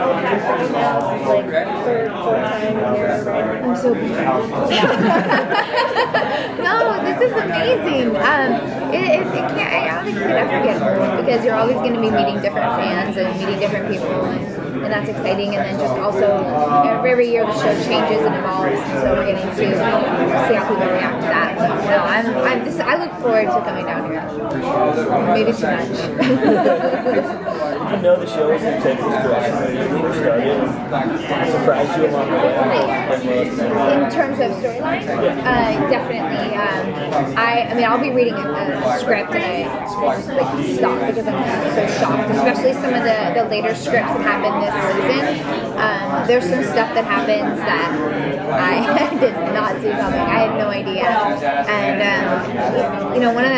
podcast now, like third, fourth time here, right? I'm so No, this is amazing. I don't think you can ever get bored because you're always going to be meeting different fans and meeting different people, and that's exciting. And then just also every year the show changes and evolves, so we're getting to see how people react to that. So no, I look forward to coming down here. Maybe too much. I know the show was in Texas direction when you started. Surprised you along the way? In terms of storyline, definitely. I mean, I'll be reading a script and I just like stop because I'm so shocked. Especially some of the later scripts that happened this season. There's some stuff that happens that I did not see coming. I had no idea. And you know, one of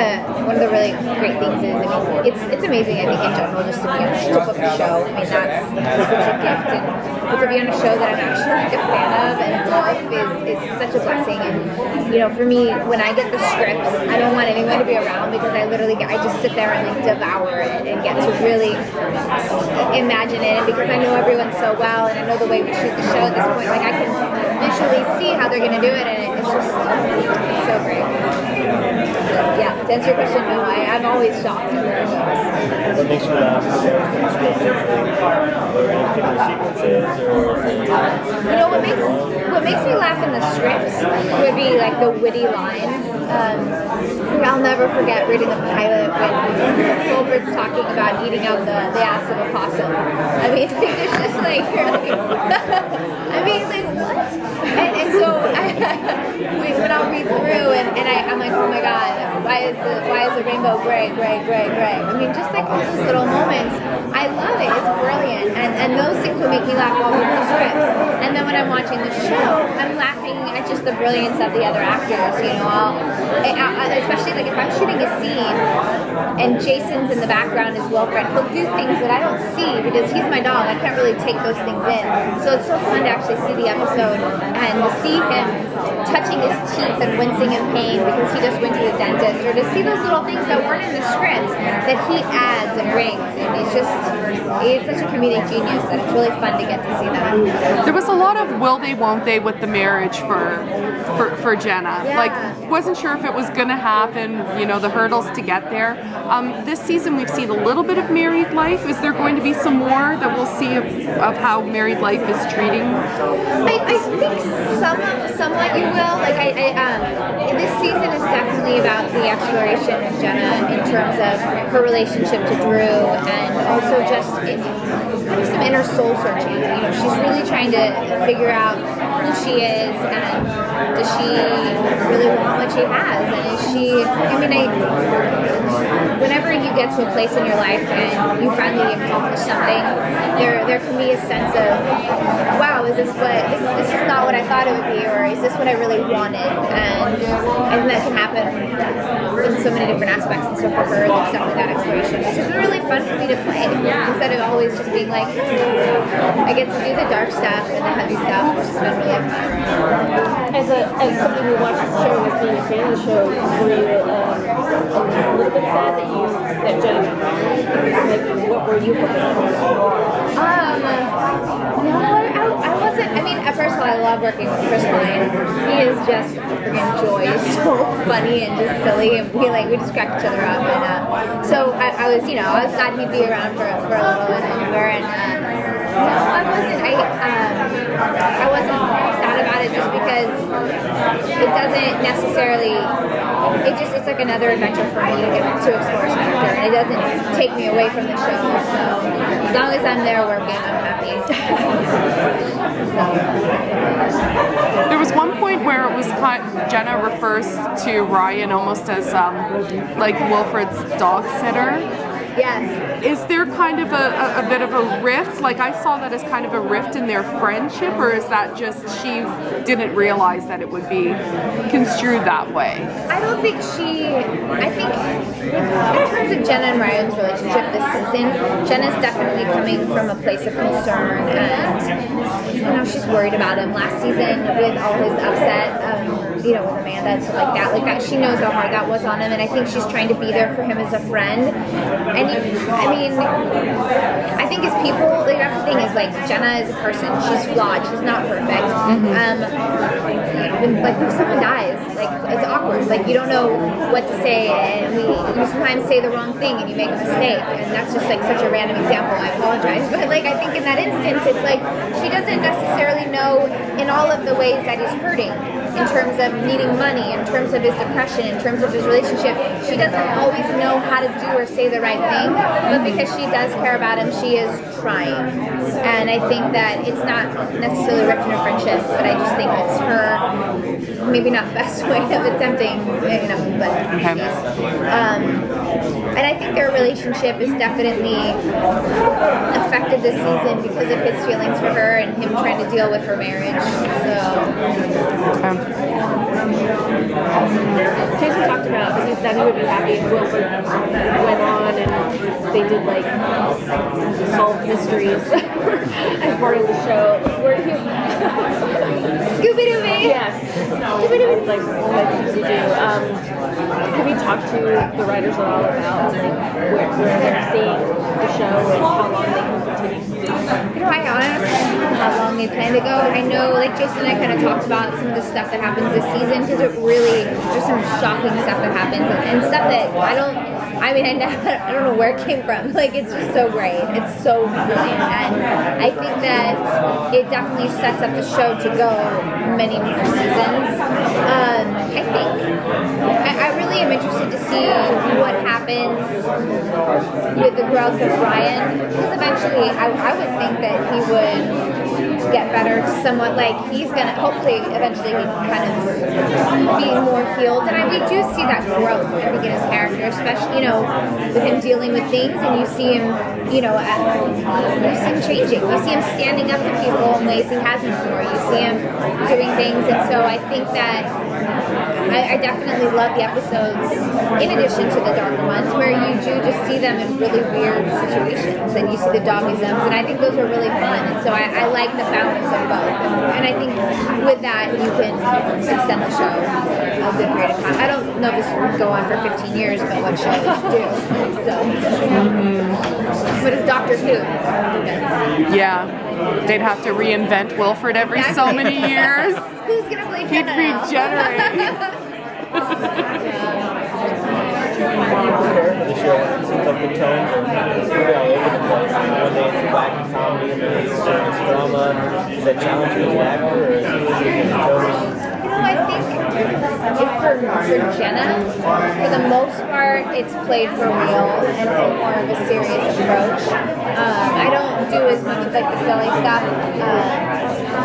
the really great things is, I mean, it's amazing. I think in general just to be on a show. I mean, that's such a gift, and to be on a show that I'm actually a fan of and love is such a blessing. And you know, for me, when I get the scripts, I don't want anyone to be around because I just sit there and like devour it and get to really imagine it. And because I know everyone so well and I know the way we shoot the show at this point, like I can visually see how they're going to do it, and it's just so great. Yeah, to answer your question, no, I'm always shocked at where it goes. What makes you laugh? Or any particular sequences? You know, what makes me laugh in the scripts would be like the witty lines. I'll never forget reading the pilot when Wilfred's talking about eating out the ass of a possum. I mean, it's just like, you're like I mean, like, what? And so when I'll read through and I'm like, oh my god, why is the rainbow gray? I mean, just like all those little moments, I love it. It's brilliant, and those things will make me laugh while reading the scripts. And then when I'm watching the show, I'm laughing at just the brilliance of the other actors. You know, especially like if I'm shooting a scene and Jason's in the background as Wilfred, he'll do things that I don't see because he's my dog. I can't really take those things in. So it's so fun to actually see the episode and to see him touching his teeth and wincing in pain because he just went to the dentist, or to see those little things that weren't in the script that he adds and brings. And he's such a comedic genius that it's really fun to get to see that. There was a lot of will they, won't they with the marriage for Jenna. Yeah. Like, wasn't sure if it was going to happen, you know, the hurdles to get there. This season we've seen a little bit of married life. Is there going to be some more that we'll see of how married life is treating? I think somewhat you will. Like this season is definitely about the exploration of Jenna in terms of her relationship to Drew, and also just some inner soul searching. You know, she's really trying to figure out who she is, and does she really want what she has, and is she? Whenever you get to a place in your life and you finally accomplish something, there can be a sense of, wow, is this is not what I thought it would be, or is this what I really wanted? And that can happen in so many different aspects. And so for her, there's definitely that exploration, which has been really fun for me to play. Instead of always just being like, I get to do the dark stuff and the heavy stuff, which has been really fun. As somebody who watched the show with being a fan of the show, were you a little bit sad that Jenna got married? Like, what were you hoping for? No, I wasn't. I mean, first of all, I love working with Chris Pine. He is just a freaking joy. He's so funny and just silly, and we just crack each other up. And so I was glad he'd be around for a little and longer. And no, I wasn't. I wasn't sad about it just because it doesn't necessarily. It's like another adventure for me to get to explore his character, and it doesn't take me away from the show. So as long as I'm there working, I'm happy. There was one point where it was Jenna refers to Ryan almost as like Wilfred's dog sitter. Yes. Is there kind of a bit of a rift? Like, I saw that as kind of a rift in their friendship, or is that just she didn't realize that it would be construed that way? I don't think I think in terms of Jenna and Ryan's relationship this season, Jenna's definitely coming from a place of concern, and she's worried about him. Last season, with all his upset, with Amanda and stuff like that, she knows how hard that was on him, and I think she's trying to be there for him as a friend. And I think his people, like that's the thing is like Jenna is a person. She's flawed. She's not perfect. Like when someone dies, like it's awkward. Like you don't know what to say, and you sometimes say the wrong thing and you make a mistake. And that's just like such a random example. I apologize, but like I think in that instance, it's like she doesn't necessarily know in all of the ways that he's hurting. In terms of needing money, in terms of his depression, in terms of his relationship, she doesn't always know how to do or say the right thing, but because she does care about him, she is trying. And I think that it's not necessarily ripped in her friendship, but I just think it's her, maybe not best way of attempting, but and I think their relationship is definitely affected this season because of his feelings for her and him trying to deal with her marriage. So. Jason talked about that he would be happy if Wilfred went on and they did like solve mysteries as part of the show. Where he Scooby-Doo! Yes. Like you do. Have you talked to the writers at all about like where they're seeing the show and how long they can continue? I honestly don't know how long they plan to go. I know, like Jason and I kind of talked about some of the stuff that happens this season because there's some shocking stuff that happens and stuff that I don't know where it came from. Like it's just so great. It's so brilliant, and I think that it definitely sets up the show to go many more seasons. I really am interested to see what happens with the growth of Ryan, because eventually I would think that he would get better somewhat. Like he's gonna hopefully eventually he can kind of be more healed, and we do see that growth I think in his character, especially with him dealing with things, and you see him you see him changing, you see him standing up to people in ways he hasn't before, you see him doing things, and so I think that I definitely love the episodes in addition to the darker ones where you do just see them in really weird situations and you see the doggisms, and I think those are really fun, and so I like the balance of both, and I think with that you can extend the show a good period of time. I don't know if this would go on for 15 years, but what shows do. So. But it's Doctor Who. Yeah, they'd have to reinvent Wilfred every so many years. Who's gonna play He'd Jenna now? regenerate. Prepare for the show. It seems like the tones are pretty all over the place. One day it's wacky comedy, and then it's serious drama. Is that challenging as an actor, or is it totally? I think for Jenna, for the most part, it's played for real and more of a serious approach. I don't do as much of like the silly stuff.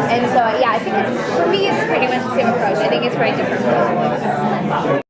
And so, yeah, I think for me, it's pretty much the same approach. I think it's very different for everyone.